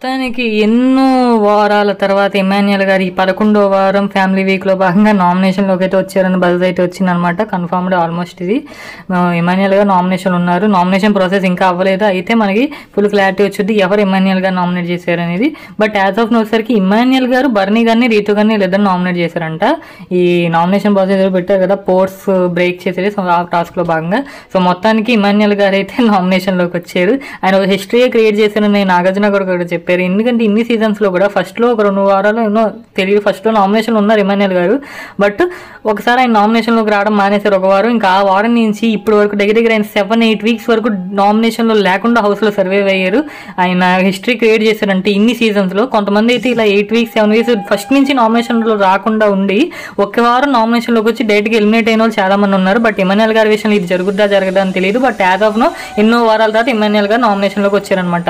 మొత్తానికి ఎన్నో వారాల తర్వాత ఇమాన్యుయల్ గారు ఈ 11వ వారం ఫ్యామిలీ వీక్లో భాగంగా నామినేషన్లోకి అయితే వచ్చారని బజ్ అయితే వచ్చిందనమాట. కన్ఫర్మ్డ్ ఆల్మోస్ట్ ఇది. ఇమాన్యుయల్ గారు నామినేషన్ ఉన్నారు. నామినేషన్ ప్రాసెస్ ఇంకా అవ్వలేదు. అయితే మనకి ఫుల్ క్లారిటీ వచ్చింది ఎవరు ఇమాన్యుయల్ గారు నామినేట్ చేశారు అనేది. బట్ యాజ్ ఆఫ్ నో వచ్చేసరికి ఇమాన్యుయల్ గారు బర్నీ గారిని రీతు గారిని వీళ్ళిద్దరు నామినేట్ చేశారంట. ఈ నామినేషన్ ప్రాసెస్ పెట్టారు కదా, పోర్ట్స్ బ్రేక్ చేసేది. సో ఆ టాస్క్లో భాగంగా సో మొత్తానికి ఇమాన్యుయల్ గారు అయితే నామినేషన్లోకి వచ్చారు. ఆయన ఒక హిస్టరీ క్రియేట్ చేశారని నాగార్జున గారు కూడా చెప్పారు. ఎందుకంటే ఇన్ని సీజన్స్లో కూడా ఫస్ట్లో ఒక 2 వారాలు ఎన్నో తెలియదు, ఫస్ట్లో నామినేషన్ ఉన్నారు ఇమాన్యుయల్ గారు. బట్ ఒకసారి ఆయన నామినేషన్లోకి రావడం మానేశారు ఒక వారం. ఇంకా ఆ వారం నుంచి ఇప్పటి వరకు దగ్గర ఆయన 7-8 వీక్స్ వరకు నామినేషన్లో లేకుండా హౌస్లో సర్వైవ్ అయ్యారు. ఆయన హిస్టరీ క్రియేట్ చేశారంటే ఇన్ని సీజన్స్లో. కొంతమంది అయితే ఇలా 8 వీక్స్ 7 వీక్స్ ఫస్ట్ నుంచి నామినేషన్లో రాకుండా ఉండి ఒక వారం నామినేషన్లోకి వచ్చి డైరెక్ట్గా ఎలిమినేట్ అయిన వాళ్ళు చాలా మంది ఉన్నారు. బట్ ఇమాన్యుయల్ గారి విషయంలో ఇది జరుగుద్దా జరగదా అని తెలియదు. బట్ యాజ్ ఆఫ్ నో ఎన్నో వారాల తర్వాత ఇమాన్యుయల్ గారు నామినేషన్లోకి వచ్చారనమాట.